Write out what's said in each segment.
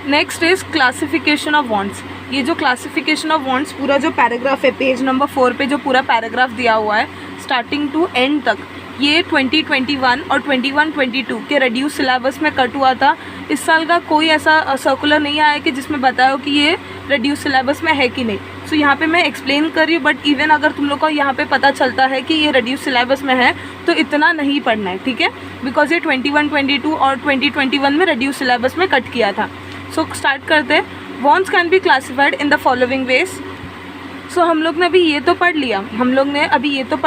Next is classification of wants. ये जो classification of wants पूरा जो पैराग्राफ है पेज नंबर 4 पे जो पूरा पैराग्राफ दिया हुआ है स्टार्टिंग टू एंड तक, ये 2021 और 21-22 के रिड्यूस सिलेबस में कट हुआ था। इस साल का कोई ऐसा सर्कुलर नहीं आया कि जिसमें बताया हो कि ये रिड्यूस सिलेबस में है कि नहीं। सो यहाँ पे मैं एक्सप्लेन कर रही हूँ, बट इवन अगर तुम लोग को यहाँ पे पता चलता है कि ये रिड्यूस सिलेबस में है तो इतना नहीं पढ़ना है, ठीक है, बिकॉज ये 21-22 और 2021 में रिड्यूस सिलेबस में कट किया था। सो स्टार्ट करते हैं। Wants can be classified in the following ways. So हम लोग ने अभी ये तो पढ़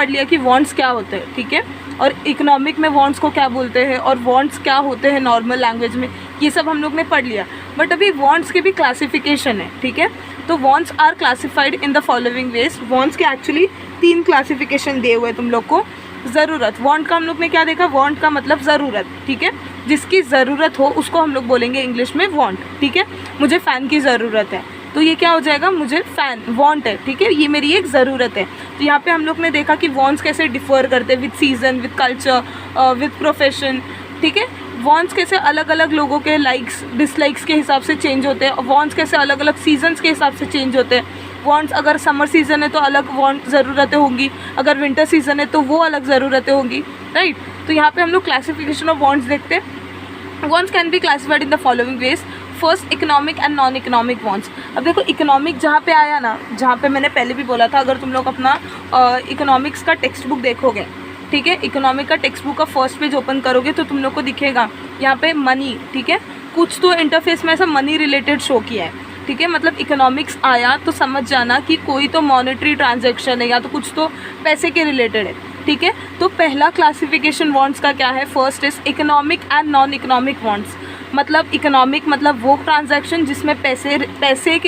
लिया, कि वॉन्ट्स क्या होते हैं, ठीक है, और इकोनॉमिक में वॉन्ट्स को क्या बोलते हैं और वॉन्ट्स क्या होते हैं नॉर्मल लैंग्वेज में, ये सब हम लोग ने पढ़ लिया। बट अभी वॉन्ट्स के भी क्लासिफिकेशन है, ठीक है। तो wants are classified in the following ways. Wants के एक्चुअली 3 क्लासिफिकेशन दिए हुए तुम लोग को। ज़रूरत, वॉन्ट का हम लोग ने क्या देखा, वॉन्ट का मतलब ज़रूरत, ठीक है, जिसकी ज़रूरत हो उसको हम लोग बोलेंगे इंग्लिश में वॉन्ट, ठीक है। मुझे फ़ैन की ज़रूरत है तो ये क्या हो जाएगा, मुझे फ़ैन वॉन्ट है, ठीक है, ये मेरी एक ज़रूरत है। तो यहाँ पे हम लोग ने देखा कि वॉन्ट्स कैसे डिफ़र करते हैं with season, with culture, with profession, ठीक है। वॉन्ट्स कैसे अलग अलग लोगों के लाइक्स डिसलाइक्स के हिसाब से चेंज होते हैं, और वॉन्ट्स कैसे अलग अलग सीजन्स के हिसाब से चेंज होते हैं। वॉन्ट्स अगर समर सीज़न है तो अलग वॉन्ट ज़रूरतें होंगी, अगर विंटर सीज़न है तो वो अलग ज़रूरतें होंगी, राइट। तो यहाँ पे हम लोग क्लासिफिकेशन ऑफ वॉन्ट्स देखते हैं। Wants can be classified in the following veg. First, economic and non economic wants. अब देखो इकोनॉमिक जहाँ पे आया ना, जहाँ पे मैंने पहले भी बोला था, अगर तुम लोग अपना इकोनॉमिक्स का टेक्स्ट बुक देखोगे, ठीक है, इकोनॉमिक का टेक्स्ट बुक का फर्स्ट पेज ओपन करोगे तो तुम लोग को दिखेगा यहाँ पे मनी, ठीक है, कुछ तो इंटरफेस में ऐसा मनी रिलेटेड शो किया है, ठीक है। मतलब इकोनॉमिक्स आया तो समझ जाना कि कोई तो मॉनेटरी ट्रांजैक्शन है या तो कुछ तो पैसे के रिलेटेड है, ठीक है। तो पहला क्लासिफिकेशन वॉन्ट्स का क्या है, first is economic and non economic wants. मतलब इकोनॉमिक मतलब वो ट्रांजैक्शन जिसमें पैसे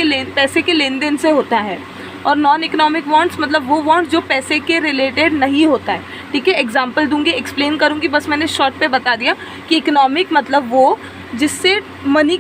के लेन देन से होता है, और नॉन इकोनॉमिक वॉन्ट्स मतलब वो वॉन्ट्स जो पैसे के रिलेटेड नहीं होता है, ठीक है। एग्जांपल दूंगी, एक्सप्लेन करूंगी, बस मैंने शॉर्ट पे बता दिया कि इकोनॉमिक मतलब वो जिससे मनी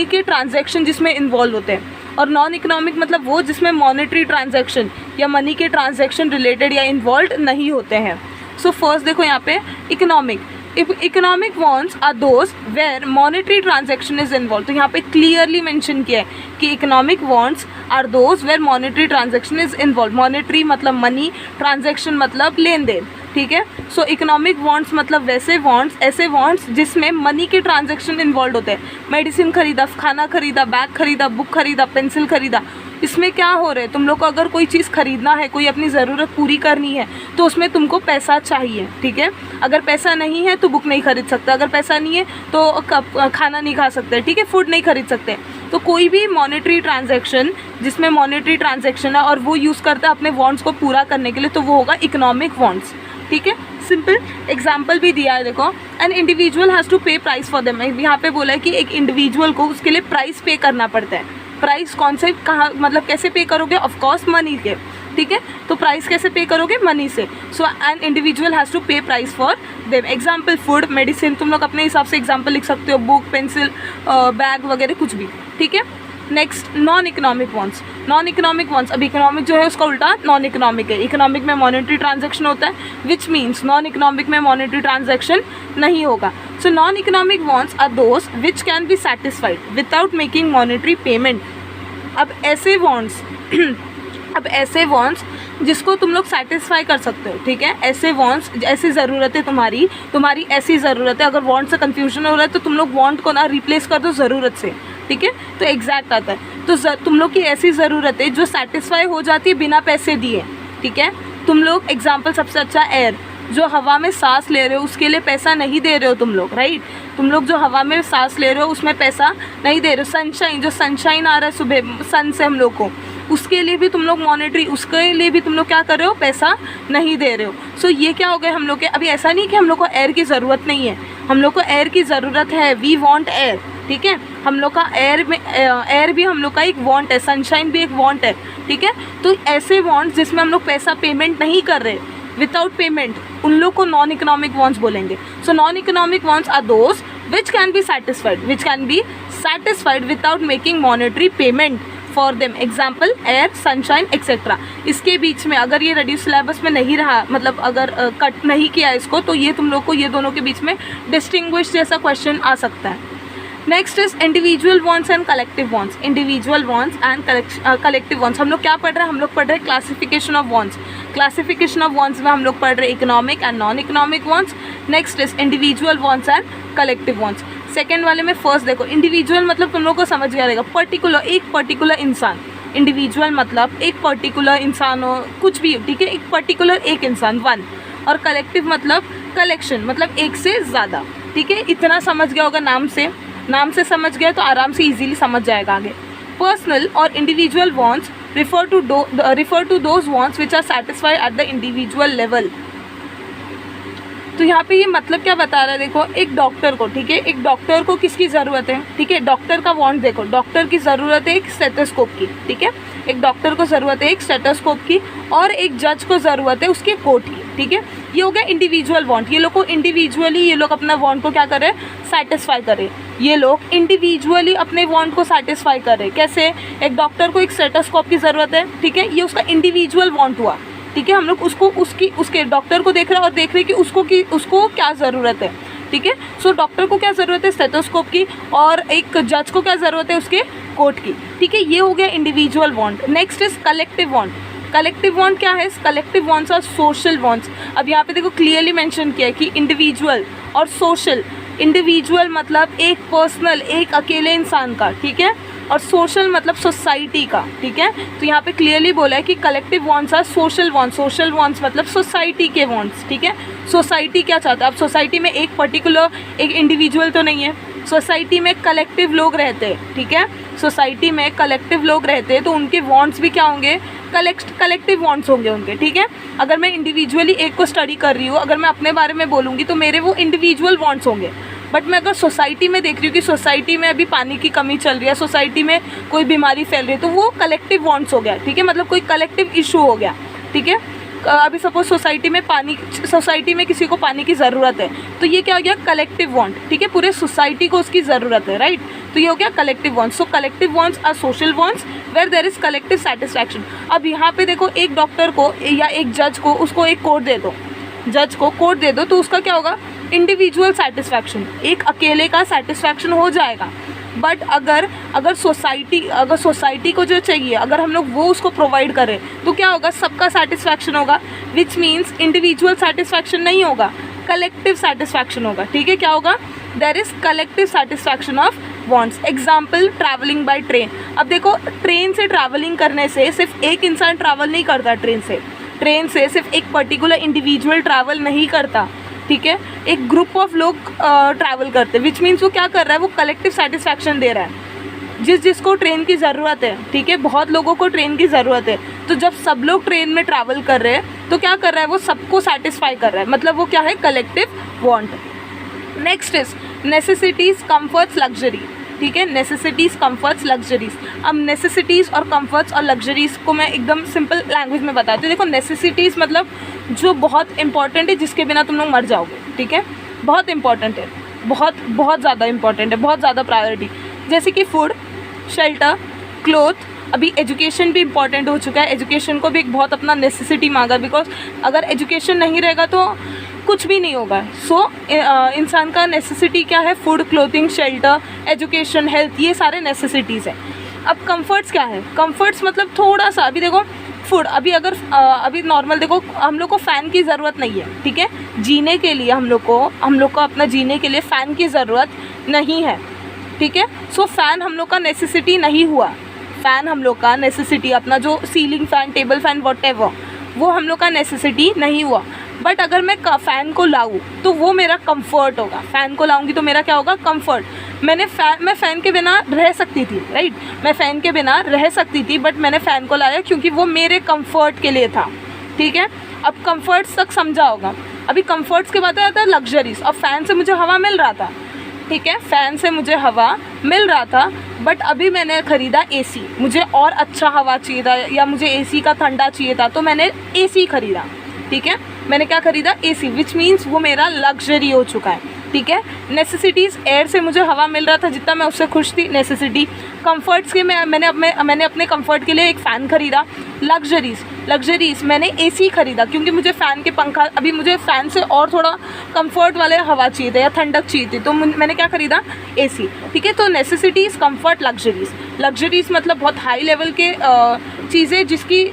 के ट्रांजैक्शन जिसमें इन्वॉल्व होते हैं, और नॉन इकोनॉमिक मतलब वो जिसमें मॉनेटरी ट्रांजैक्शन या मनी के ट्रांजैक्शन रिलेटेड या इन्वॉल्व नहीं होते हैं। सो फर्स्ट देखो यहाँ पे economic, economic wants are those where monetary transaction is involve. तो यहाँ पे क्लियरली मेंशन किया है कि economic wants are those where monetary transaction is involve. Monetary मतलब मनी, ट्रांजैक्शन मतलब लेन देन, ठीक है। सो इकोनॉमिक वॉन्ट्स मतलब वैसे वॉन्ट्स, ऐसे वॉन्ट्स जिसमें मनी के ट्रांजैक्शन इन्वॉल्व होते हैं। मेडिसिन खरीदा, खाना खरीदा, बैग खरीदा, बुक खरीदा, पेंसिल खरीदा, इसमें क्या हो रहा है, तुम लोग को अगर कोई चीज़ खरीदना है, कोई अपनी ज़रूरत पूरी करनी है तो उसमें तुमको पैसा चाहिए, ठीक है। अगर पैसा नहीं है तो बुक नहीं खरीद सकते, अगर पैसा नहीं है तो खाना नहीं खा सकते, ठीक है, फूड नहीं खरीद सकते। तो कोई भी मॉनेटरी ट्रांजैक्शन जिसमें मॉनेटरी ट्रांजैक्शन है और वो यूज़ करता है अपने वॉन्ट्स को पूरा करने के लिए, तो वो होगा इकोनॉमिक वॉन्ट्स, ठीक है। सिंपल एग्जाम्पल भी दिया है, देखो, एन इंडिविजुअल हैज़ टू पे प्राइस फॉर देम। यहाँ पे बोला है कि एक इंडिविजुअल को उसके लिए प्राइस पे करना पड़ता है। प्राइस कौन से, कहाँ, मतलब कैसे पे करोगे, ऑफकोर्स मनी के, ठीक है। तो प्राइस कैसे पे करोगे, मनी से। सो एन इंडिविजुअल हैज़ टू पे price for them. Example food, medicine, तुम लोग अपने हिसाब से एग्जाम्पल लिख सकते हो, बुक, पेंसिल, बैग वगैरह कुछ भी, ठीक है। Next, non economic wants. Non economic wants, अब इकोनॉमिक जो है उसका उल्टा नॉन इकोनॉमिक है। इकोनॉमिक में मॉनेटरी ट्रांजैक्शन होता है, विच मीन्स नॉन इकोनॉमिक में मॉनेटरी ट्रांजैक्शन नहीं होगा। So non economic wants are those which can be satisfied without making monetary payment. अब ऐसे वॉन्ट्स जिसको तुम लोग सेटिस्फाई कर सकते हो, ठीक है। ऐसे वॉन्ट्स, ऐसी ज़रूरत है तुम्हारी ऐसी ज़रूरत है। अगर वॉन्ट से कन्फ्यूजन हो रहा है तो तुम लोग वॉन्ट को ना रिप्लेस कर दो ज़रूरत से, ठीक है, तो एग्जैक्ट आता है। तो तुम लोग की ऐसी ज़रूरत है जो सेटिस्फाई हो जाती है बिना पैसे दिए, ठीक है। तुम लोग एग्जाम्पल सबसे अच्छा एयर, जो हवा में सांस ले रहे हो उसके लिए पैसा नहीं दे रहे हो तुम लोग, राइट। तुम लोग जो हवा में सांस ले रहे हो उसमें पैसा नहीं दे रहे हो। सनशाइन, जो सनशाइन आ रहा है सुबह सन से हम लोग को, उसके लिए भी तुम लोग मॉनेटरी, उसके लिए भी तुम लोग क्या कर रहे हो, पैसा नहीं दे रहे हो। सो ये क्या हो गए हम लोग के। अभी ऐसा नहीं कि हम लोग को एयर की ज़रूरत नहीं है, हम लोग को एयर की ज़रूरत है, वी वॉन्ट एयर, ठीक है। हम लोग का एयर भी हम लोग का एक वॉन्ट है, सनशाइन भी एक वॉन्ट है, ठीक है। तो ऐसे वॉन्ट्स जिसमें हम लोग पैसा पेमेंट नहीं कर रहे, विदाउट पेमेंट, उन लोग को नॉन इकोनॉमिक वॉन्ट्स बोलेंगे। So non economic wants are those which can be satisfied without making monetary payment for them. Example air, sunshine etcetera. इसके बीच में अगर ये रिड्यूस सिलेबस में नहीं रहा, मतलब अगर कट नहीं किया इसको, तो ये तुम लोग को ये दोनों के बीच में डिस्टिंग्विश जैसा क्वेश्चन आ सकता है। Next is individual wants and collective wants. Individual wants and collective wants हम लोग क्या पढ़ रहे हैं, हम लोग पढ़ रहे हैं classification of wants. Classification of wants में हम लोग पढ़ रहे हैं economic and non economic wants. Next is individual wants and collective wants. Second वाले में फर्स्ट देखो, इंडिविजुअल मतलब तुम लोग को समझ गया रहेगा, पर्टिकुलर, एक पर्टिकुलर इंसान। इंडिविजुअल मतलब एक पर्टिकुलर इंसान हो, कुछ भी, ठीक है, एक पर्टिकुलर एक इंसान, वन। और कलेक्टिव मतलब कलेक्शन, मतलब एक से ज़्यादा, ठीक है। इतना समझ गया होगा, नाम से समझ गया तो आराम से इजीली समझ जाएगा आगे। पर्सनल और individual wants refer to those wants which are satisfied at the individual level। तो यहाँ पे ये मतलब क्या बता रहा है, देखो एक डॉक्टर को, ठीक है, एक डॉक्टर को किसकी ज़रूरत है, ठीक है, डॉक्टर का वांट देखो, डॉक्टर की ज़रूरत है एक स्टेथोस्कोप की, ठीक है, एक डॉक्टर को ज़रूरत है एक स्टेथोस्कोप की, और एक जज को ज़रूरत है उसके कोट की, ठीक है। ये हो गया इंडिविजुअल वांट। ये लोग को इंडिविजुअली ये लोग अपना वांट को क्या करें, सेटिस्फाई करें। ये लोग इंडिविजुअली अपने वांट को सेटिस्फाई करें। कैसे, एक डॉक्टर को एक स्टेथोस्कोप की ज़रूरत है, ठीक है, ये उसका इंडिविजुअल वांट हुआ, ठीक है। हम लोग उसको उसके डॉक्टर को देख रहे हैं और देख रहे हैं कि उसको क्या ज़रूरत है, ठीक है। सो डॉक्टर को क्या ज़रूरत है, स्टेथोस्कोप की, और एक जज को क्या ज़रूरत है, उसके कोट की, ठीक है। ये हो गया individual want. Next is collective want. Collective want क्या है, कलेक्टिव वांट्स और सोशल वांट्स। अब यहाँ पे देखो क्लियरली मेंशन किया है कि इंडिविजुअल और सोशल। इंडिविजुअल मतलब एक पर्सनल, एक अकेले इंसान का, ठीक है, और सोशल मतलब सोसाइटी का, ठीक है। तो यहाँ पे क्लियरली बोला है कि collective wants are social wants. Social wants मतलब सोसाइटी के वांट्स, ठीक है। सोसाइटी क्या चाहता है, अब सोसाइटी में एक पर्टिकुलर एक इंडिविजुअल तो नहीं है, सोसाइटी में कलेक्टिव लोग रहते हैं, ठीक है। सोसाइटी में कलेक्टिव लोग रहते हैं तो उनके वांट्स भी क्या होंगे, कलेक्टिव वांट्स होंगे उनके, ठीक है। अगर मैं इंडिविजुअली एक को स्टडी कर रही हूँ, अगर मैं अपने बारे में बोलूँगी तो मेरे वो इंडिविजुअल वांट्स होंगे। बट मैं अगर सोसाइटी में देख रही हूँ कि सोसाइटी में अभी पानी की कमी चल रही है, सोसाइटी में कोई बीमारी फैल रही है, तो वो कलेक्टिव वांट्स हो गया, ठीक है, मतलब कोई कलेक्टिव इशू हो गया, ठीक है। अभी सपोज सोसाइटी में किसी को पानी की ज़रूरत है, तो ये क्या हो गया, कलेक्टिव वांट, ठीक है, पूरे सोसाइटी को उसकी ज़रूरत है, राइट। तो ये हो गया collective wants. So collective wants are social wants where there is collective satisfaction. अब यहाँ पे देखो एक डॉक्टर को या एक जज को, उसको एक कोड दे दो, जज को कोड दे दो, तो उसका क्या होगा, इंडिविजुअल सेटिस्फैक्शन, एक अकेले का सेटिस्फैक्शन हो जाएगा। बट अगर सोसाइटी को जो चाहिए, अगर हम लोग वो उसको प्रोवाइड करें तो क्या होगा, सबका सेटिस्फैक्शन होगा, विच मीन्स इंडिविजुअल सेटिस्फैक्शन नहीं होगा, कलेक्टिव सेटिस्फैक्शन होगा, ठीक है। क्या होगा, there is collective satisfaction of wants. Example, travelling by train. अब देखो ट्रेन से ट्रैवलिंग करने से सिर्फ एक इंसान ट्रैवल नहीं करता, ट्रेन से सिर्फ एक पर्टिकुलर इंडिविजुअल ट्रैवल नहीं करता, ठीक है, एक ग्रुप ऑफ लोग ट्रैवल करते हैं, विच मीन्स वो क्या कर रहा है, वो कलेक्टिव सेटिस्फैक्शन दे रहा है, जिसको ट्रेन की ज़रूरत है, ठीक है, बहुत लोगों को ट्रेन की ज़रूरत है। तो जब सब लोग ट्रेन में ट्रैवल कर रहे हैं तो क्या कर रहा है, वो सबको सेटिस्फाई कर रहा है, मतलब वो क्या है, collective want. Next is necessities, comforts, luxury, ठीक है, नेसेसिटीज़, कंफर्ट्स, लग्जरीज। अब नेसेसिटीज़ और कंफर्ट्स और लग्जरीज़ को मैं एकदम सिंपल लैंग्वेज में बताती हूँ। देखो नेसेसिटीज़ मतलब जो बहुत इंपॉर्टेंट है, जिसके बिना तुम लोग मर जाओगे, ठीक है, बहुत इंपॉर्टेंट है, बहुत ज़्यादा इंपॉर्टेंट है, बहुत ज़्यादा प्रायोरिटी, जैसे कि फूड, शेल्टर, क्लोथ। अभी एजुकेशन भी इम्पॉर्टेंट हो चुका है, एजुकेशन को भी एक बहुत अपना नेसेसिटी मांगा, बिकॉज अगर एजुकेशन नहीं रहेगा तो कुछ भी नहीं होगा। सो इंसान का नेसेसिटी क्या है, food, clothing, shelter, education, health, ये सारे नेसेसिटीज़ हैं। अब कंफर्ट्स क्या है, कंफर्ट्स मतलब थोड़ा सा, अभी देखो फूड, अभी नॉर्मल देखो, हम लोग को फ़ैन की ज़रूरत नहीं है, ठीक है, जीने के लिए हम लोग को अपना जीने के लिए फ़ैन की ज़रूरत नहीं है, ठीक है। सो फ़ैन हम लोग का नेसेसिटी नहीं हुआ, फ़ैन हम लोग का नेसेसिटी, अपना जो ceiling fan, table fan, whatever, वो हम लोग का नेसेसिटी नहीं हुआ। बट अगर मैं फ़ैन को लाऊँ तो वो मेरा कंफर्ट होगा, फ़ैन को लाऊंगी तो मेरा क्या होगा, कंफर्ट। मैं फ़ैन के बिना रह सकती थी, राइट, मैं फ़ैन के बिना रह सकती थी, बट मैंने फ़ैन को लाया क्योंकि वो मेरे कंफर्ट के लिए था, ठीक है। अब कंफर्ट्स तक समझा होगा। अभी कंफर्ट्स के बाद आता है लग्जरीज। अब फ़ैन से मुझे हवा मिल रहा था, ठीक है, फ़ैन से मुझे हवा मिल रहा था, बट अभी मैंने ख़रीदा एसी, मुझे और अच्छा हवा चाहिए था या मुझे एसी का ठंडा चाहिए था, तो मैंने एसी ख़रीदा, ठीक है, मैंने क्या ख़रीदा, एसी, विच मीन्स वो मेरा लग्जरी हो चुका है। ठीक है। नेसेसिटीज़, एयर से मुझे हवा मिल रहा था जितना मैं उससे खुश थी, नेसेसिटी। कंफर्ट्स के मैंने अपने कंफर्ट के लिए एक फ़ैन ख़रीदा। लग्जरीज़ मैंने एसी ख़रीदा क्योंकि मुझे फ़ैन के पंखा, अभी मुझे फ़ैन से और थोड़ा कंफर्ट वाले हवा चाहिए थे या ठंडक चाहिए थी, तो मैंने क्या ख़रीदा, एसी, ठीक है। तो नेसेसिटीज़, कंफर्ट, लग्जरीज़ मतलब बहुत हाई लेवल के चीज़ें जिसकी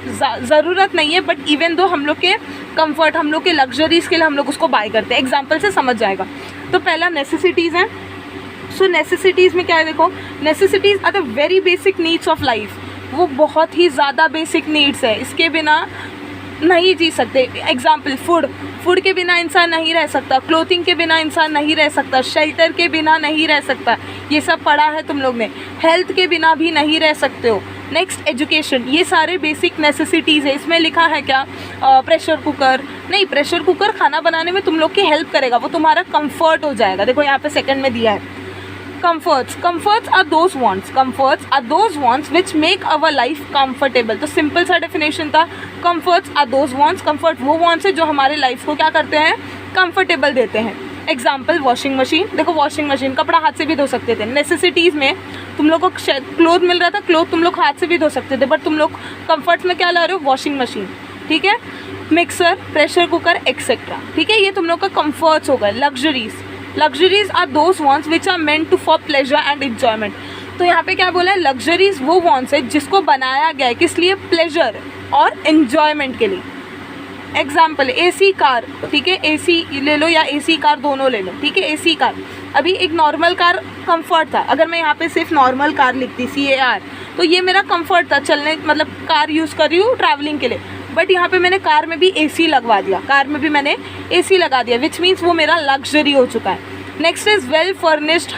ज़रूरत नहीं है, बट इवन दो हम लोग के कंफर्ट, हम लोग के लग्जरीज़ के लिए हम लोग उसको बाय करते हैं। एग्जाम्पल से समझ जाएगा। तो पहला नेसेसिटीज़ है। सो नेसेसिटीज़ में क्या है, देखो, necessities are the very basic needs of life. वो बहुत ही ज़्यादा बेसिक नीड्स है, इसके बिना नहीं जी सकते। एग्जाम्पल, फूड के बिना इंसान नहीं रह सकता, क्लोथिंग के बिना इंसान नहीं रह सकता, शेल्टर के बिना नहीं रह सकता, ये सब पढ़ा है तुम लोग ने। हेल्थ के बिना भी नहीं रह सकते हो। नेक्स्ट, एजुकेशन, ये सारे बेसिक नेसेसिटीज़ है। इसमें लिखा है क्या, प्रेशर कुकर नहीं, प्रेशर कुकर खाना बनाने में तुम लोग की हेल्प करेगा, वो तुम्हारा कंफर्ट हो जाएगा। देखो यहाँ पे सेकंड में दिया है, comforts are those wants which make our life comfortable। तो सिंपल सा डेफिनेशन था, comforts are those wants, comfort वो wants है जो हमारे लाइफ को क्या करते हैं, कंफर्टेबल देते हैं। एग्जाम्पल, वॉशिंग मशीन, देखो वॉशिंग मशीन, कपड़ा हाथ से भी धो सकते थे। नेसेसिटीज़ में तुम लोग को क्लोथ मिल रहा था, क्लोथ तुम लोग हाथ से भी धो सकते थे, बट तुम लोग कंफर्ट्स में क्या ला रहे हो, वॉशिंग मशीन, ठीक है। मिक्सर, प्रेशर कुकर, एक्सेट्रा, ठीक है, ये तुम लोग का कंफर्ट्स हो गए। Luxuries are those wants which are meant to for pleasure and enjoyment. तो यहाँ पे क्या बोला है, लग्जरीज वो वॉन्ट्स है जिसको बनाया गया है किस लिए, प्लेजर और एन्जॉयमेंट के लिए। एग्जाम्पल, एसी कार, ठीक है, एसी ले लो या एसी कार, दोनों ले लो, ठीक है। एसी कार, अभी एक नॉर्मल कार कंफर्ट था, अगर मैं यहाँ पे सिर्फ नॉर्मल कार लिखती, CAR, तो ये मेरा कंफर्ट था, चलने मतलब कार यूज़ कर रही हूँ ट्रैवलिंग के लिए। बट यहाँ पे मैंने कार में भी एसी लगवा दिया, कार में भी मैंने एसी लगा दिया, विच मीन्स वो मेरा लग्जरी हो चुका है। Next is well furnished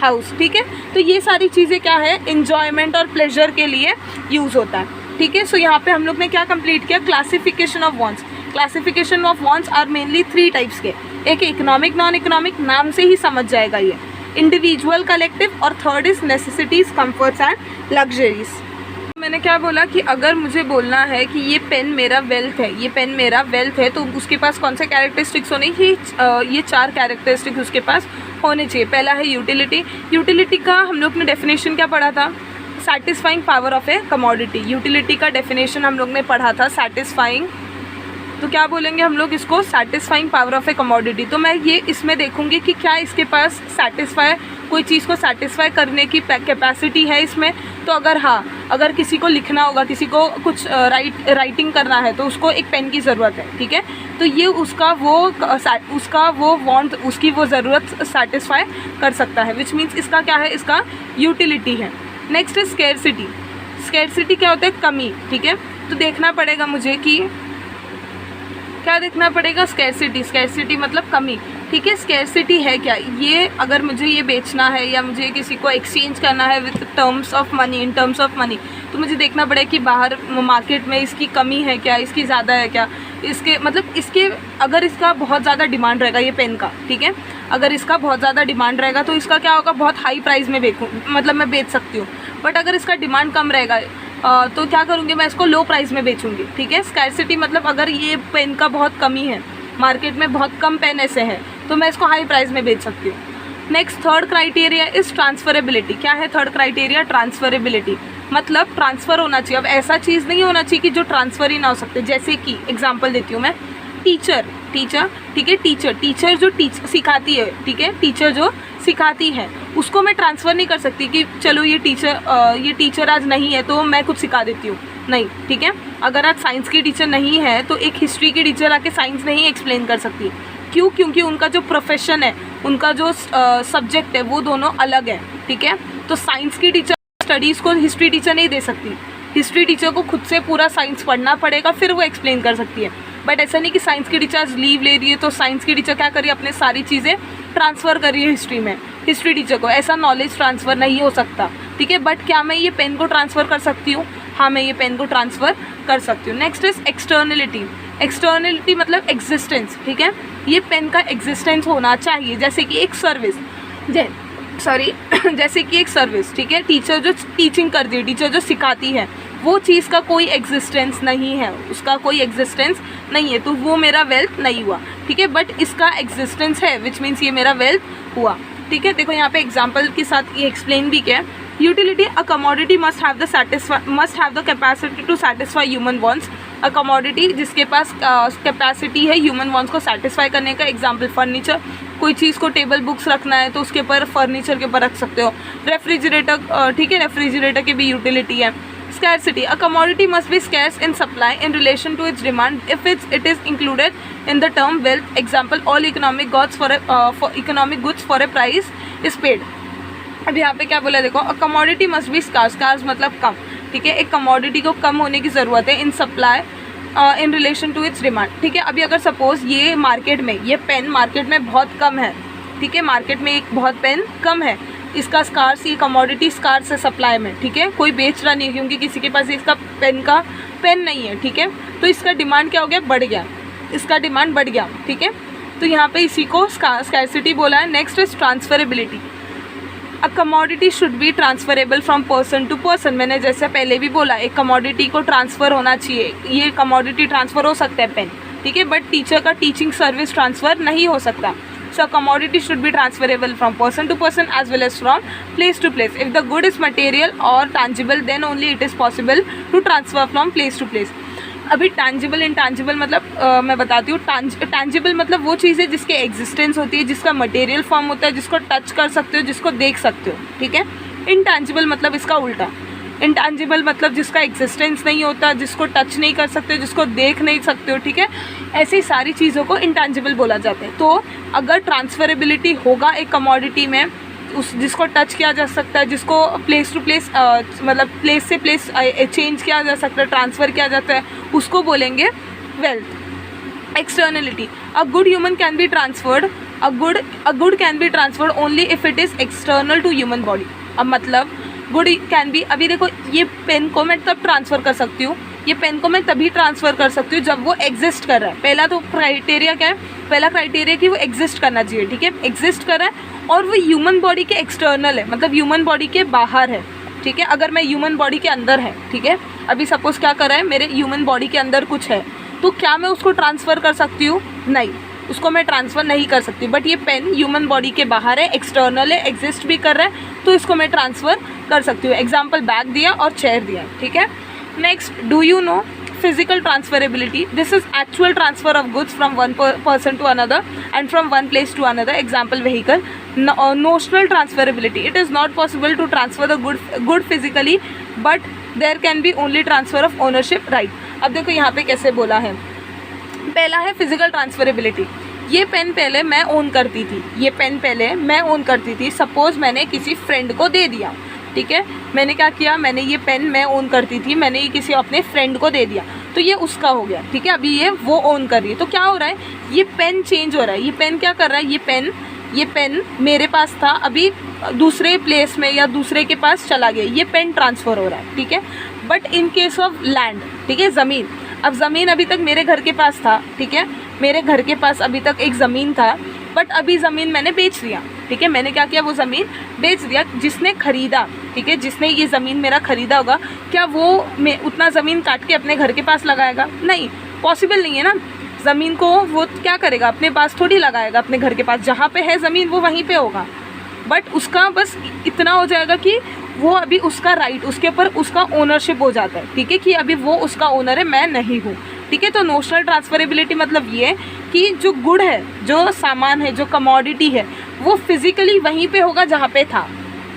house, ठीक है। तो ये सारी चीज़ें क्या है, इन्जॉयमेंट और प्लेजर के लिए यूज़ होता है, ठीक है। सो यहाँ पे हम लोग ने क्या कंप्लीट किया, classification of wants. Classification of wants are mainly 3 types के, एक इकोनॉमिक, नॉन इकोनॉमिक, नाम से ही समझ जाएगा ये, इंडिविजुअल, कलेक्टिव, और third is necessities, comforts and luxuries. मैंने क्या बोला कि अगर मुझे बोलना है कि ये पेन मेरा वेल्थ है, ये पेन मेरा वेल्थ है, तो उसके पास कौन से कैरेक्टरिस्टिक्स होने चाहिए, ये 4 कैरेक्टरिस्टिक्स उसके पास होने चाहिए। पहला है यूटिलिटी। यूटिलिटी का हम लोग ने डेफिनेशन क्या पढ़ा था, satisfying power of A commodity. Utility का डेफिनेशन हम लोग ने पढ़ा था सैटिस्फाइंग, तो क्या बोलेंगे हम लोग इसको, satisfying power of A commodity. तो मैं ये इसमें देखूंगी कि क्या इसके पास सैटिस्फाई, कोई चीज़ को सैटिस्फाई करने की कैपेसिटी है इसमें। तो अगर हाँ, अगर किसी को लिखना होगा, किसी को कुछ राइटिंग करना है, तो उसको एक पेन की ज़रूरत है, ठीक है। तो ये उसका वो वांट, उसकी वो ज़रूरत सैटिस्फाई कर सकता है, विच मीन्स इसका क्या है, इसका यूटिलिटी है। नेक्स्ट है स्केर्सिटी। स्केर्सिटी क्या होता है, कमी, ठीक है। तो देखना पड़ेगा मुझे कि क्या देखना पड़ेगा, स्कैरसिटी मतलब कमी, ठीक है। स्कैरसिटी है क्या, ये अगर मुझे ये बेचना है या मुझे किसी को एक्सचेंज करना है with terms of money, in terms of money, तो मुझे देखना पड़ेगा कि बाहर मार्केट में इसकी कमी है क्या, इसकी ज़्यादा है क्या, इसके मतलब इसके अगर इसका बहुत ज़्यादा डिमांड रहेगा ये पेन का, ठीक है, अगर इसका बहुत ज़्यादा डिमांड रहेगा तो इसका क्या होगा, बहुत हाई प्राइस में मतलब मैं बेच सकती हूँ। बट अगर इसका डिमांड कम रहेगा तो क्या करूँगी, मैं इसको लो प्राइस में बेचूंगी, ठीक है। स्कैरसिटी मतलब अगर ये पेन का बहुत कमी है, मार्केट में बहुत कम पेन ऐसे हैं, तो मैं इसको हाई प्राइस में बेच सकती हूँ। Next third criteria is transferability. क्या है थर्ड क्राइटेरिया, ट्रांसफरेबिलिटी, मतलब ट्रांसफ़र होना चाहिए। अब ऐसा चीज़ नहीं होना चाहिए कि जो ट्रांसफ़र ही ना हो सकते। जैसे कि एग्जांपल देती हूँ मैं, टीचर, ठीक है, टीचर जो सिखाती है, ठीक है, टीचर जो सिखाती है उसको मैं ट्रांसफ़र नहीं कर सकती कि चलो ये टीचर आज नहीं है तो मैं कुछ सिखा देती हूँ, नहीं, ठीक है। अगर आज साइंस की टीचर नहीं है तो एक हिस्ट्री की टीचर आके साइंस नहीं एक्सप्लेन कर सकती। क्यों, क्योंकि उनका जो प्रोफेशन है, उनका जो सब्जेक्ट है, वो दोनों अलग है, ठीक है। तो साइंस की टीचर स्टडीज़ को हिस्ट्री टीचर नहीं दे सकती, हिस्ट्री टीचर को खुद से पूरा साइंस पढ़ना पड़ेगा, फिर वो एक्सप्लेन कर सकती है। बट ऐसा नहीं कि साइंस की टीचर लीव ले रही है तो साइंस की टीचर क्या करिए, अपने सारी चीज़ें ट्रांसफ़र करिए हिस्ट्री में, हिस्ट्री टीचर को ऐसा नॉलेज ट्रांसफ़र नहीं हो सकता, ठीक है। बट क्या मैं ये पेन को ट्रांसफ़र कर सकती हूँ, हाँ मैं ये पेन को ट्रांसफ़र कर सकती हूँ। Next is externality. एक्सटर्नलिटी मतलब एग्जिस्टेंस, ठीक है, ये पेन का एग्जिस्टेंस होना चाहिए, जैसे कि एक सर्विस, जैसे कि एक सर्विस, ठीक है। टीचर जो टीचिंग करती है, टीचर जो सिखाती है, वो चीज़ का कोई एग्जिस्टेंस नहीं है, उसका कोई एग्जिस्टेंस नहीं है, तो वो मेरा वेल्थ नहीं हुआ, ठीक है। बट इसका एग्जिस्टेंस है, विच मीन्स ये मेरा वेल्थ हुआ, ठीक है। देखो यहाँ पे एग्जाम्पल के साथ ये एक्सप्लेन भी किया है। Utility, a commodity must have the capacity to satisfy human wants. A commodity जिसके पास कैपेसिटी है ह्यूमन वांट्स को सेटिस्फाई करने का, एग्जाम्पल फर्नीचर, कोई चीज़ को टेबल बुक्स रखना है तो उसके ऊपर फर्नीचर के ऊपर रख सकते हो। रेफ्रिजरेटर, ठीक है, रेफ्रिजरेटर की भी यूटिलिटी है। Scarcity, a commodity must be scarce in supply in relation to its demand if it is included in the term wealth. Example, all economic goods for a price is paid. अब यहाँ पे क्या बोला देखो, a commodity must be scarce, scarce मतलब कम, ठीक है। एक commodity को कम होने की ज़रूरत है, in supply in relation to its demand, ठीक है। अभी अगर सपोज ये मार्केट में, ये पेन मार्केट में बहुत कम है, ठीक है, मार्केट में एक बहुत पेन कम है, इसका स्कार्स, ये कमोडिटी स्कार्स है सप्लाई में, ठीक है, कोई बेच रहा नहीं है क्योंकि किसी के पास इसका पेन नहीं है, ठीक है, तो इसका डिमांड क्या हो गया, बढ़ गया, इसका डिमांड बढ़ गया, ठीक है। तो यहाँ पे इसी को स्कैरसिटी बोला है। Next is transferability, a commodity should be transferable from person to person. मैंने जैसे पहले भी बोला, एक कमोडिटी को ट्रांसफ़र होना चाहिए, ये कमोडिटी ट्रांसफ़र हो सकता है पेन, ठीक है, बट टीचर का टीचिंग सर्विस ट्रांसफ़र नहीं हो सकता। So commodity should be transferable from person to person as well as from place to place. If the good is material or tangible, then only it is possible to transfer from place to place. अभी tangible intangible मतलब मैं बताती हूँ। tangible मतलब वो चीज़ है जिसके existence होती है, जिसका मटेरियल फॉर्म होता है, जिसको टच कर सकते हो, जिसको देख सकते हो, ठीक है। intangible मतलब इसका उल्टा, इंटेंजिबल मतलब जिसका एग्जिस्टेंस नहीं होता, जिसको टच नहीं कर सकते, जिसको देख नहीं सकते हो, ठीक है। ऐसी सारी चीज़ों को इंटेंजिबल बोला जाता है। तो अगर ट्रांसफरेबिलिटी होगा एक कमोडिटी में, उस जिसको टच किया जा सकता है, जिसको प्लेस टू प्लेस मतलब प्लेस से प्लेस चेंज किया जा सकता है, ट्रांसफ़र किया जाता है, उसको बोलेंगे wealth. Externality, a good human can be transferred, a good can be transferred only if it is external to human body. अब मतलब गुड कैन बी, अभी देखो ये पेन को मैं तब ट्रांसफ़र कर सकती हूँ, ये पेन को मैं तभी ट्रांसफ़र कर सकती हूँ जब वो एग्जिस्ट कर रहा है। पहला तो क्राइटेरिया क्या है, पहला क्राइटेरिया कि वो एग्जिस्ट करना चाहिए, ठीक है, एग्जिस्ट कर रहा है और वो ह्यूमन बॉडी के एक्सटर्नल है, मतलब ह्यूमन बॉडी के बाहर है, ठीक है। अगर मैं ह्यूमन बॉडी के अंदर है, ठीक है, अभी सपोज़ क्या कर रहा है, मेरे ह्यूमन बॉडी के अंदर कुछ है, तो क्या मैं उसको ट्रांसफ़र कर सकती हूँ? नहीं, उसको मैं ट्रांसफ़र नहीं कर सकती। बट ये पेन ह्यूमन बॉडी के बाहर है, एक्सटर्नल है, एग्जिस्ट भी कर रहा है, तो इसको मैं ट्रांसफ़र कर सकती हूँ। एग्जाम्पल बैग दिया और चेयर दिया, ठीक है। Next, do you no physical transferability? This is actual transfer of goods from one person to another and from one place to another. Example, vehicle. Notional transferability, it is not possible to transfer the good physically, but there can be only transfer of ownership right. अब देखो यहाँ पे कैसे बोला है। पहला है physical transferability, ये पेन पहले मैं ओन करती थी, ये पेन पहले मैं ओन करती थी, सपोज़ मैंने किसी फ्रेंड को दे दिया, ठीक है, मैंने क्या किया, मैंने ये पेन मैं ओन करती थी, मैंने ये किसी अपने फ्रेंड को दे दिया, तो ये उसका हो गया, ठीक है। अभी ये वो ओन कर रही है, तो क्या हो रहा है, ये पेन चेंज हो रहा है, ये पेन क्या कर रहा है, ये पेन मेरे पास था, अभी दूसरे प्लेस में या दूसरे के पास चला गया, ये पेन ट्रांसफ़र हो रहा है, ठीक है। But in case of land, ठीक है, ज़मीन, अब ज़मीन अभी तक मेरे घर के पास था, ठीक है, मेरे घर के पास अभी तक एक ज़मीन था, बट अभी ज़मीन मैंने बेच दिया, ठीक है, मैंने क्या किया, वो ज़मीन बेच दिया। जिसने ख़रीदा, ठीक है, जिसने ये ज़मीन मेरा ख़रीदा होगा, क्या वो मैं उतना ज़मीन काट के अपने घर के पास लगाएगा? नहीं, पॉसिबल नहीं है ना। ज़मीन को वो क्या करेगा, अपने पास थोड़ी लगाएगा, अपने घर के पास जहाँ पे है ज़मीन वो वहीं पे होगा, बट उसका बस इतना हो जाएगा कि वो अभी उसका राइट, उसके ऊपर उसका ओनरशिप हो जाता है, ठीक है, कि अभी वो उसका ओनर है, मैं नहीं हूँ, ठीक है। तो नोशनल ट्रांसफरेबिलिटी मतलब ये कि जो गुड है, जो सामान है, जो कमोडिटी है, वो फिजिकली वहीं पे होगा जहाँ पे था,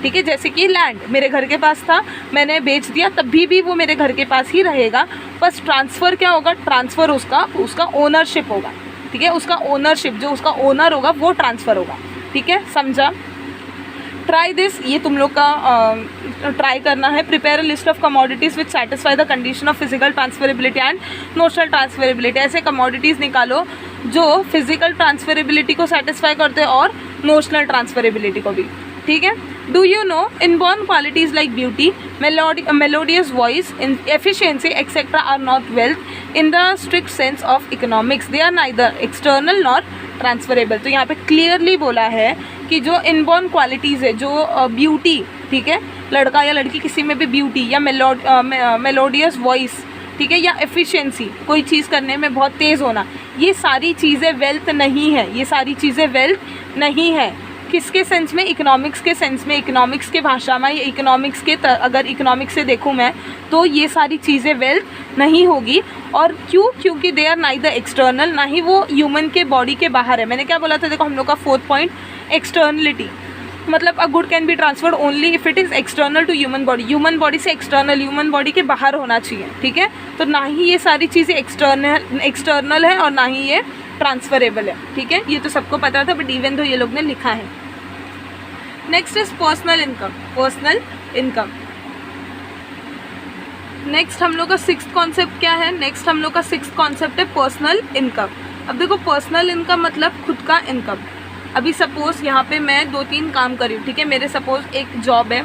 ठीक है। जैसे कि लैंड मेरे घर के पास था, मैंने बेच दिया, तभी भी वो मेरे घर के पास ही रहेगा, बस ट्रांसफ़र क्या होगा, ट्रांसफ़र उसका ओनरशिप होगा, ठीक है, उसका ओनरशिप, जो उसका ओनर होगा वो ट्रांसफ़र होगा, ठीक है, समझा। ट्राई दिस, ये तुम लोग का ट्राई करना है। Prepare a list of commodities which satisfy the condition of physical transferability and notional transferability. ऐसे कमोडिटीज़ निकालो जो फिजिकल ट्रांसफरेबिलिटी को सेटिस्फाई करते हैं और नोशनल ट्रांसफरेबिलिटी को भी, ठीक है। Do you know inborn qualities like beauty, melodious voice, efficiency etcetera are not wealth in the strict sense of economics, they are neither external nor transferable. तो यहाँ पे क्लियरली बोला है कि जो इनबॉर्न क्वालिटीज़ है, जो ब्यूटी, ठीक है, लड़का या लड़की किसी में भी ब्यूटी या मेलोडियस वॉइस, ठीक है, या एफिशिएंसी, कोई चीज़ करने में बहुत तेज़ होना, ये सारी चीज़ें वेल्थ नहीं है, ये सारी चीज़ें वेल्थ नहीं है। किसके सेंस में? इकोनॉमिक्स के सेंस में, इकोनॉमिक्स के भाषा में, या इकोनॉमिक्स के अगर इकोनॉमिक्स से देखूँ मैं तो ये सारी चीज़ें वेल्थ नहीं होगी। और क्यों? क्योंकि दे आर नाइदर एक्सटर्नल, ना ही वो ह्यूमन के बॉडी के बाहर है। मैंने क्या बोला था? देखो हम लोग का 4th पॉइंट एक्सटर्नलिटी, मतलब a good can be transferred only if it is external to human body, human body से एक्सटर्नल, ह्यूमन बॉडी के बाहर होना चाहिए, ठीक है। तो ना ही ये सारी चीज़ें एक्सटर्नल है और ना ही ये ट्रांसफरेबल है, ठीक है। ये तो सबको पता था, बट इवन तो ये लोग ने लिखा है। Next is personal income, personal income. Next हम लोग का 6th कॉन्सेप्ट क्या है? नेक्स्ट हम लोग का 6th कॉन्सेप्ट है पर्सनल इनकम। अब देखो पर्सनल इनकम मतलब खुद का इनकम। अभी सपोज़ यहाँ पे मैं 2-3 काम कर रही हूँ, ठीक है। मेरे सपोज़ एक जॉब है,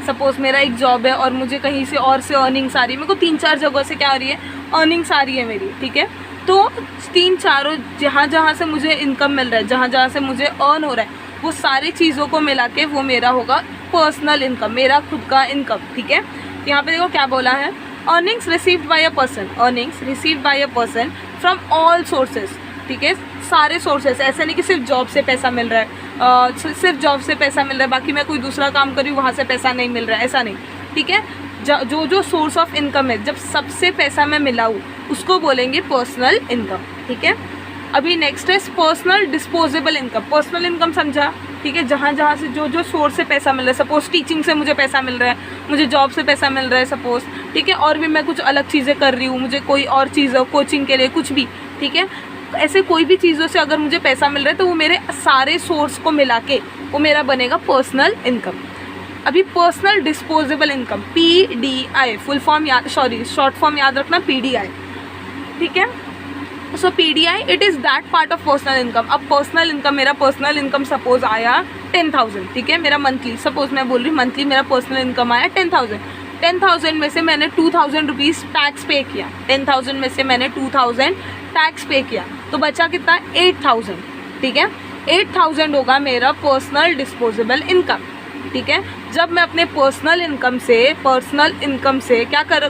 सपोज़ मेरा एक जॉब है और मुझे कहीं से और से अर्निंग्स आ रही है, मेरे को 3-4 जगह से क्या आ रही है? अर्निंग्स आ रही है मेरी, ठीक है। तो 3-4 जहाँ से मुझे इनकम मिल रहा है, जहाँ से मुझे अर्न हो रहा है, वो सारी चीज़ों को मिला के वो मेरा होगा पर्सनल इनकम, मेरा खुद का इनकम, ठीक है। यहाँ पे देखो क्या बोला है? Earnings received by a person, earnings received by a person from all sources, ठीक है, सारे सोर्सेज। ऐसा नहीं कि सिर्फ जॉब से पैसा मिल रहा है, सिर्फ जॉब से पैसा मिल रहा है, बाकी मैं कोई दूसरा काम कर रही हूँ वहाँ से पैसा नहीं मिल रहा है, ऐसा नहीं, ठीक है। जो सोर्स ऑफ इनकम है, जब सबसे पैसा मैं मिलाऊँ उसको बोलेंगे पर्सनल इनकम, ठीक है। अभी नेक्स्ट है personal disposable income. Personal income समझा, ठीक है, जहाँ से जो सोर्स से पैसा मिल रहा है, सपोज टीचिंग से मुझे पैसा मिल रहा है, मुझे जॉब से पैसा मिल रहा है सपोज, ठीक है, और भी मैं कुछ अलग चीज़ें कर रही हूँ, मुझे कोई और चीज़ कोचिंग के लिए कुछ भी, ठीक है, ऐसे कोई भी चीज़ों से अगर मुझे पैसा मिल रहा है तो वो मेरे सारे सोर्स को मिला के वो मेरा बनेगा पर्सनल इनकम। अभी personal disposable income, PDI, full form short form याद रखना, PDI, ठीक है। सो PDI it is that part of personal income. अब पर्सनल इनकम, मेरा पर्सनल इनकम सपोज आया 10,000, ठीक है, मेरा मंथली, सपोज मैं बोल रही हूँ मंथली मेरा पर्सनल इनकम आया 10,000। 10,000 में से मैंने 2,000 रुपीज़ टैक्स पे किया, 10,000 में से मैंने 2,000 टैक्स पे किया, तो बचा कितना? 8,000, ठीक है। 8,000 होगा मेरा पर्सनल डिस्पोजेबल इनकम, ठीक है। जब मैं अपने पर्सनल इनकम से क्या कर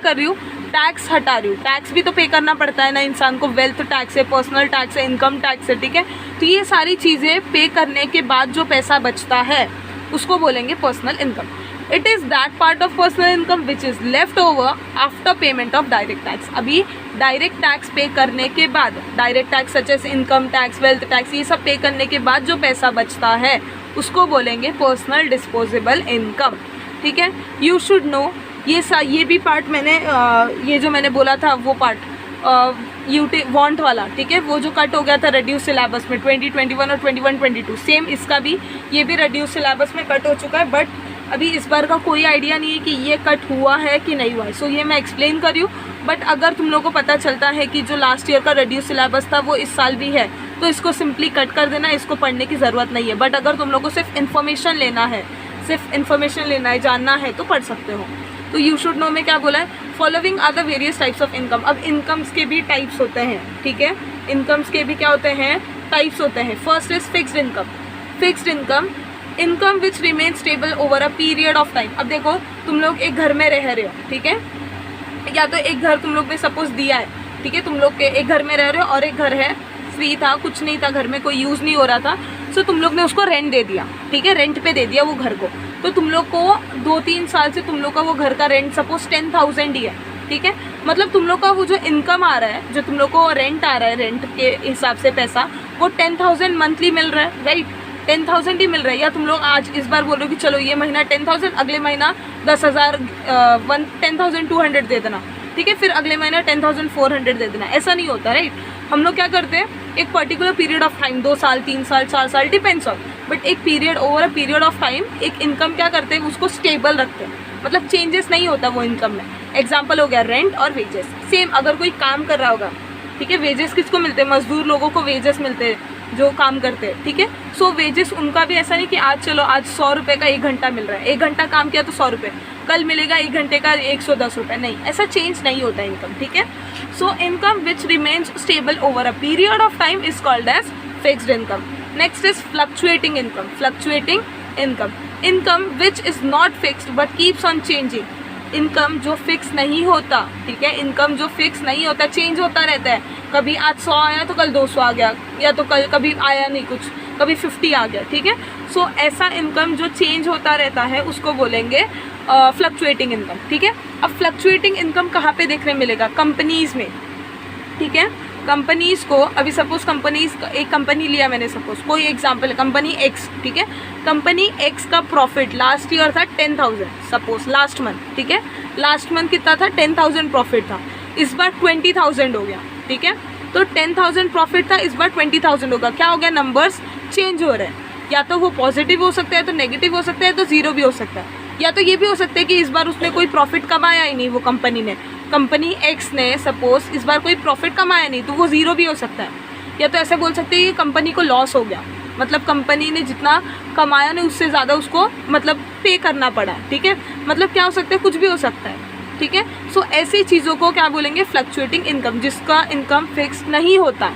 रही हूँ? टैक्स हटा रही हूँ। टैक्स भी तो पे करना पड़ता है ना इंसान को, वेल्थ टैक्स है, पर्सनल टैक्स है, इनकम टैक्स है, ठीक है। तो ये सारी चीज़ें पे करने के बाद जो पैसा बचता है उसको बोलेंगे personal income. It is that part of personal income which is left over after payment of direct tax. अभी डायरेक्ट टैक्स पे करने के बाद, direct tax such as income tax, wealth tax, ये सब पे करने के बाद जो पैसा बचता है उसको बोलेंगे पर्सनल डिस्पोजेबल इनकम, ठीक है। यू शुड नो ये भी पार्ट मैंने ये जो मैंने बोला था वो पार्ट वांट वाला, ठीक है, वो जो कट हो गया था रेड्यूस सिलेबस में 2021 और 21-22, सेम इसका भी, ये भी रेड्यूस सिलेबस में कट हो चुका है, बट अभी इस बार का कोई आइडिया नहीं है कि ये कट हुआ है कि नहीं हुआ है। सो ये मैं एक्सप्लेन कर रही हूँ, बट अगर तुम लोगों को पता चलता है कि जो लास्ट ईयर का रेड्यूस सिलेबस था वो इस साल भी है तो इसको सिंपली कट कर देना, इसको पढ़ने की ज़रूरत नहीं है। बट अगर तुम लोगों को सिर्फ इन्फॉर्मेशन लेना है, जानना है तो पढ़ सकते हो। तो यू शुड नो में क्या बोला है? Following are the various types of income. अब इनकम्स के भी टाइप्स होते हैं, ठीक है, इनकम्स के भी क्या होते हैं? टाइप्स होते हैं। First is fixed income. Fixed income which remain stable over a period of time. अब देखो तुम लोग एक घर में रह रहे हो, ठीक है, या तो एक घर तुम लोग ने सपोज दिया है, ठीक है, तुम लोग के एक घर में रह रहे हो और एक घर है फ्री था, कुछ नहीं था, घर में कोई यूज़ नहीं हो रहा था, सो तुम लोग ने उसको रेंट दे दिया, ठीक है, रेंट पे दे दिया वो घर को। तो तुम लोग को 2-3 साल से तुम लोग का वो घर का रेंट सपोज 10,000 ही है, ठीक है, मतलब तुम लोग का वो जो इनकम आ रहा है, जो तुम लोग को रेंट आ रहा है, रेंट के हिसाब से पैसा, वो 10,000 मंथली मिल रहा है, राइट, 10,000 ही मिल रहा है। या तुम लोग आज इस बार बोलो कि चलो ये महीना 10,000, अगले महीना 10,000 10,200 दे देना, ठीक है, फिर अगले महीना 10,400 दे देना, ऐसा नहीं होता, राइट। हम लोग क्या करते हैं, एक पर्टिकुलर पीरियड ऑफ टाइम, 2 साल 3 साल 4 साल डिपेंड्स ऑन, बट एक period over a period of time एक इनकम क्या करते हैं, उसको स्टेबल रखते हैं, मतलब चेंजेस नहीं होता वो इनकम में। एग्जाम्पल हो गया रेंट और वेजेस। सेम अगर कोई काम कर रहा होगा, ठीक है, वेजेस किसको मिलते हैं? मजदूर लोगों को वेजेस मिलते हैं जो काम करते हैं, ठीक है। सो वेजेस उनका भी ऐसा नहीं कि आज चलो आज 100 रुपये का 1 घंटा मिल रहा है, 1 घंटा काम किया तो 100 रुपये, कल मिलेगा 1 घंटे का 110 रुपये, नहीं, ऐसा चेंज नहीं होता इनकम, ठीक है। So income which remains stable over a period of time is called as fixed income. Next is fluctuating income. Fluctuating income income which is not fixed but keeps on changing. Income जो fix नहीं होता, ठीक है, income जो fix नहीं होता, change होता रहता है। कभी आज 100 आया तो कल 200 आ गया, या तो कल कभी आया नहीं कुछ, कभी 50 आ गया, ठीक है। सो ऐसा इनकम जो चेंज होता रहता है उसको बोलेंगे फ्लक्चुएटिंग इनकम, ठीक है। अब फ्लक्चुएटिंग इनकम कहाँ पे देखने मिलेगा? कंपनीज़ में, ठीक है। कंपनीज़ को अभी सपोज एक कंपनी लिया मैंने, सपोज कोई एग्जांपल है कंपनी एक्स, ठीक है। कंपनी एक्स का प्रॉफिट लास्ट ईयर था 10,000, सपोज लास्ट मंथ, ठीक है। लास्ट मंथ कितना था? 10,000 प्रॉफिट था। इस बार 20,000 हो गया, ठीक है। तो 10,000 प्रॉफिट था, इस बार 20,000 होगा। क्या हो गया? नंबर्स चेंज हो रहे हैं। या तो वो पॉजिटिव हो सकता है, तो नेगेटिव हो सकता है, तो ज़ीरो भी हो सकता है। या तो ये भी हो सकता है कि इस बार उसने कोई प्रॉफिट कमाया ही नहीं, वो कंपनी ने, कंपनी एक्स ने सपोज इस बार कोई प्रॉफिट कमाया नहीं, तो वो ज़ीरो भी हो सकता है। या तो ऐसे बोल सकते हैं कि कंपनी को लॉस हो गया, मतलब कंपनी ने जितना कमाया नहीं उससे ज़्यादा उसको मतलब पे करना पड़ा, ठीक है। मतलब क्या हो सकता है? कुछ भी हो सकता है, ठीक है। सो ऐसी चीज़ों को क्या बोलेंगे? फ्लक्चुएटिंग इनकम, जिसका इनकम फिक्स नहीं होता।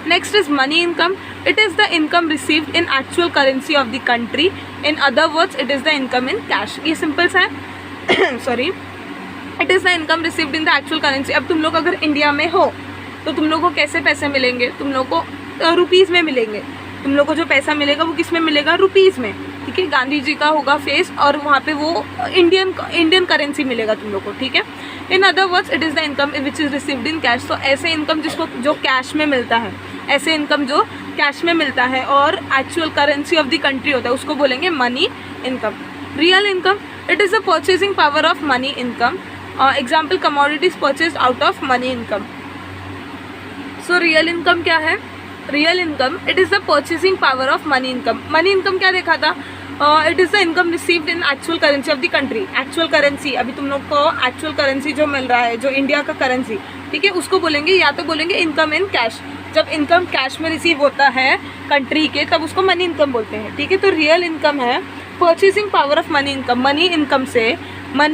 Next is money income. It is the income received in actual currency of the country. In other words it is the income in cash. ये सिंपल सा है sorry, it is the income received in the actual currency. अब तुम लोग अगर India में हो तो तुम लोग को कैसे पैसे मिलेंगे? तुम लोग को रुपीज़ में मिलेंगे। तुम लोग को जो पैसा मिलेगा वो किस में मिलेगा? रुपीज़ में, ठीक है। गांधी जी का होगा फेस और वहाँ पे वो इंडियन करेंसी मिलेगा तुम लोग को, ठीक है। In other words it is the income which is received in cash. तो ऐसे इनकम जिसको जो कैश में मिलता है, ऐसे इनकम जो कैश में मिलता है और actual currency of the country होता है, उसको बोलेंगे money income. Real income, it is the purchasing power of money income. Example commodities purchase out of money income. So real income क्या है? Real income it is the purchasing power of money income. Money income क्या देखा था? It is the income received in actual currency of the country. Actual currency, अभी तुम लोग को actual currency जो मिल रहा है, जो इंडिया का करेंसी, ठीक है, उसको बोलेंगे, या तो बोलेंगे इनकम इन कैश। जब इनकम कैश में रिसीव होता है कंट्री के, तब उसको मनी इनकम बोलते हैं, ठीक है। तो रियल इनकम है purchasing power of money income. Money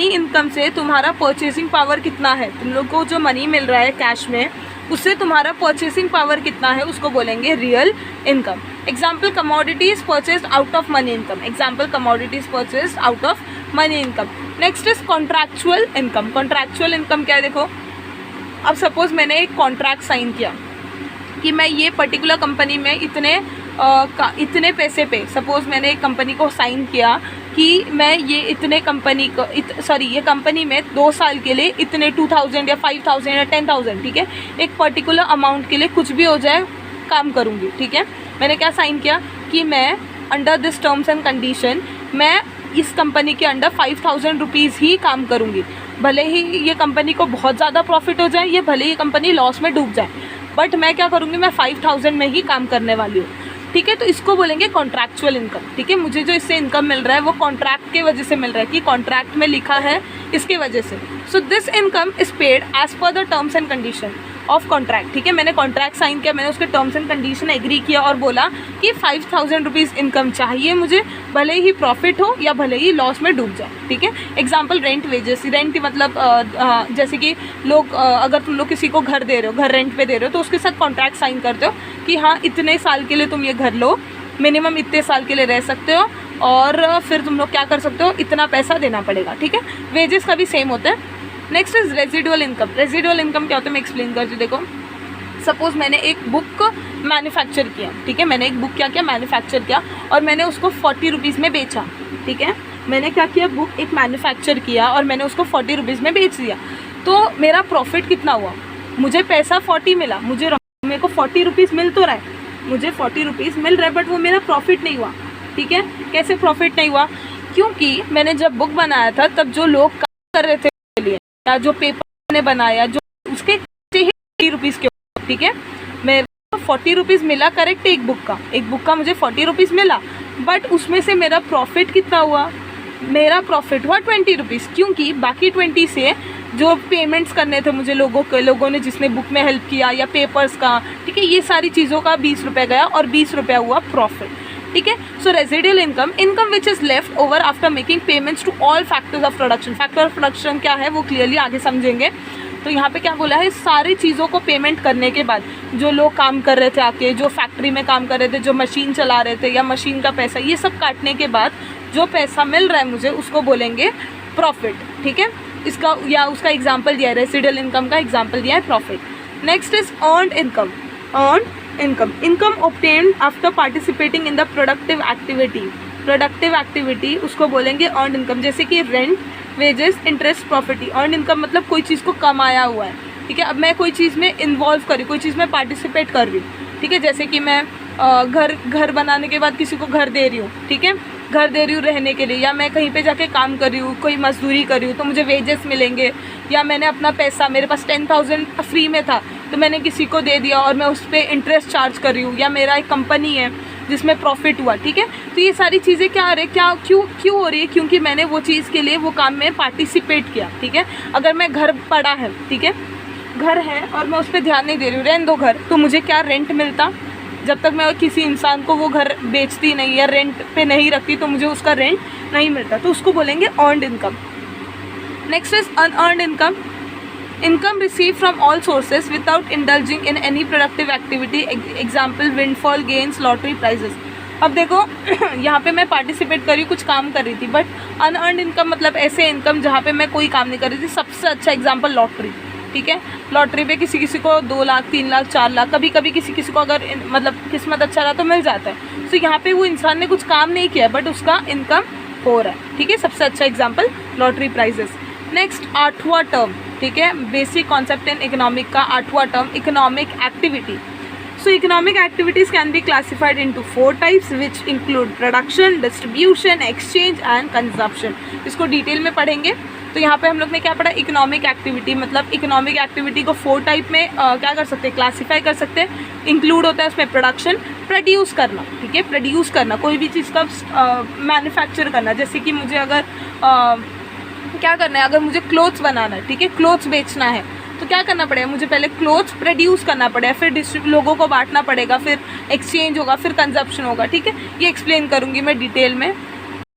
income से तुम्हारा परचेजिंग पावर कितना है? तुम लोग को जो मनी मिल रहा है कैश में, उससे तुम्हारा परचेसिंग पावर कितना है, उसको बोलेंगे real income. Example commodities purchased out of money income. Example commodities purchased out of money income. Next is contractual income. Contractual income क्या है? देखो, अब सपोज मैंने एक कॉन्ट्रैक्ट साइन किया कि मैं ये पर्टिकुलर कंपनी में इतने पैसे पे, सपोज मैंने एक कंपनी को साइन किया कि मैं ये इतने कंपनी को ये कंपनी में 2 साल के लिए इतने 2,000 या 5,000 या 10,000, ठीक है, एक पर्टिकुलर अमाउंट के लिए कुछ भी हो जाए काम करूँगी, ठीक है। मैंने क्या साइन किया कि मैं under this terms and condition मैं इस कंपनी के अंडर 5,000 रुपीज़ ही काम करूँगी, भले ही ये कंपनी को बहुत ज़्यादा प्रॉफिट हो जाए, ये भले ही कंपनी लॉस में डूब जाए, बट मैं क्या करूँगी, मैं 5,000 में ही काम करने वाली हूँ, ठीक है। तो इसको बोलेंगे कॉन्ट्रैक्चुअल इनकम, ठीक है। मुझे जो इससे इनकम मिल रहा है वो कॉन्ट्रैक्ट के वजह से मिल रहा है कि कॉन्ट्रैक्ट में लिखा है इसके वजह से। So this income is paid as per the terms and condition of contract, ठीक है। मैंने कॉन्ट्रैक्ट साइन किया, मैंने उसके टर्म्स एंड कंडीशन एग्री किया और बोला कि 5,000 रुपीज़ इनकम चाहिए मुझे, भले ही प्रॉफिट हो या भले ही लॉस में डूब जाए, ठीक है। Example rent wages. रेंट मतलब जैसे कि लोग अगर तुम लोग किसी को घर दे रहे हो, घर रेंट पे दे रहे हो, तो उसके साथ कॉन्ट्रैक्ट साइन करते हो कि हाँ इतने साल के लिए तुम ये घर लो, मिनिमम इतने साल के लिए रह सकते हो और फिर तुम लोग क्या कर सकते हो, इतना पैसा देना पड़ेगा, ठीक है। वेजेस का भी सेम होता है। Next is residual income. Residual income क्या होता है मैं एक्सप्लेन करती हूँ। देखो, सपोज मैंने एक बुक मैन्युफैक्चर किया, ठीक है, मैंने एक बुक क्या किया, मैन्युफैक्चर किया और मैंने उसको 40 रुपीज़ में बेचा, ठीक है। मैंने क्या किया, बुक एक मैन्युफैक्चर किया और मैंने उसको 40 रुपीज़ में बेच दिया, तो मेरा प्रॉफिट कितना हुआ, मुझे पैसा 40 मिला, मेरे को 40 रुपीज़ मिल तो रहा है, मुझे 40 रुपीज़ मिल रहा है, बट वो मेरा प्रॉफिट नहीं हुआ, ठीक है। कैसे प्रॉफिट नहीं हुआ? क्योंकि मैंने जब बुक बनाया था तब जो लोग काम कर रहे थे लिए या जो पेपर ने बनाया जो उसके 40 रुपीज़ के, ठीक है, मैं 40 रुपीज़ मिला, करेक्ट, एक बुक का मुझे 40 रुपीज़ मिला, बट उसमें से मेरा प्रॉफिट कितना हुआ, मेरा प्रॉफिट हुआ 20 रुपीज़, क्योंकि बाकी 20 से जो पेमेंट्स करने थे मुझे लोगों ने जिसने बुक में हेल्प किया या पेपर्स का, ठीक है, ये सारी चीज़ों का 20 रुपये गया और 20 रुपया हुआ प्रॉफिट, ठीक है। So residual income, income which is left over after making payments to all factors of production. Factor of production क्या है वो क्लियरली आगे समझेंगे। तो यहाँ पे क्या बोला है, सारी चीज़ों को पेमेंट करने के बाद जो लोग काम कर रहे थे आके, जो फैक्ट्री में काम कर रहे थे, जो मशीन चला रहे थे या मशीन का पैसा, ये सब काटने के बाद जो पैसा मिल रहा है मुझे उसको बोलेंगे प्रॉफिट, ठीक है। इसका या उसका एग्जाम्पल दिया है, रेसिडुअल इनकम का एग्जाम्पल दिया है profit. Next is earned income. Earned income, income obtained after participating in the productive activity. Productive activity उसको बोलेंगे अर्न्ड इनकम, जैसे कि rent, wages, interest, property. Earned income मतलब कोई चीज़ को कमाया हुआ है, ठीक है। अब मैं कोई चीज़ में इन्वॉल्व कर रही हूँ, कोई चीज़ में पार्टिसिपेट कर रही हूँ, ठीक है। जैसे कि मैं घर बनाने के बाद किसी को घर दे रही हूँ, ठीक है, घर दे रही हूँ रहने के लिए, या मैं कहीं पे जाके काम कर रही हूँ, कोई मजदूरी कर रही हूँ तो मुझे वेजेस मिलेंगे, या मैंने अपना पैसा, मेरे पास 10,000 फ्री में था तो मैंने किसी को दे दिया और मैं उस पर इंटरेस्ट चार्ज कर रही हूँ, या मेरा एक कंपनी है जिसमें प्रॉफिट हुआ, ठीक है। तो ये सारी चीज़ें क्या क्यों हो रही है, क्योंकि मैंने वो चीज़ के लिए वो काम में पार्टिसिपेट किया, ठीक है। अगर मैं घर पड़ा है, ठीक है, घर है और मैं उस पर ध्यान नहीं दे रही हूँ, रहने दो घर, तो मुझे क्या रेंट मिलता? जब तक मैं किसी इंसान को वो घर बेचती नहीं या रेंट पे नहीं रखती तो मुझे उसका रेंट नहीं मिलता, तो उसको बोलेंगे earned income. Next is unearned income. Income receive from all sources without indulging in any productive activity, example windfall gains, lottery prizes. अब देखो यहाँ पे मैं पार्टिसिपेट कर रही हूँ, कुछ काम कर रही थी, बट अनअर्न्ड इनकम मतलब ऐसे इनकम जहाँ पे मैं कोई काम नहीं कर रही थी। सबसे अच्छा एग्जाम्पल लॉटरी, ठीक है। लॉटरी पे किसी को 2 लाख, 3 लाख, 4 लाख, कभी कभी किसी को अगर मतलब किस्मत अच्छा रहा तो मिल जाता है। तो यहाँ पे वो इंसान ने कुछ काम नहीं किया बट उसका इनकम हो रहा है, ठीक है। सबसे अच्छा एग्जाम्पल लॉटरी प्राइजेस। नेक्स्ट 8वां टर्म, ठीक है, बेसिक कॉन्सेप्ट इन इकोनॉमिक का 8वां term, economic activity. So economic activities can be classified into 4 types which include production, distribution, exchange and consumption। इसको डिटेल में पढ़ेंगे। तो यहाँ पे हम लोग ने क्या पढ़ा, इकोनॉमिक एक्टिविटी मतलब इकोनॉमिक एक्टिविटी को 4 टाइप में क्या कर सकते हैं, क्लासीफाई कर सकते हैं। इंक्लूड होता है उसमें प्रोडक्शन, प्रोड्यूस करना, ठीक है, प्रोड्यूस करना, कोई भी चीज़ का मैन्युफैक्चर करना। जैसे कि मुझे अगर क्या करना है, अगर मुझे क्लोथ्स बनाना है, ठीक है, क्लोथ्स बेचना है तो क्या करना पड़ेगा, मुझे पहले क्लोथ्स प्रोड्यूस करना पड़ेगा, फिर लोगों को बांटना पड़ेगा, फिर एक्सचेंज होगा, फिर कंजप्शन होगा, ठीक है। ये एक्सप्लेन करूँगी मैं डिटेल में।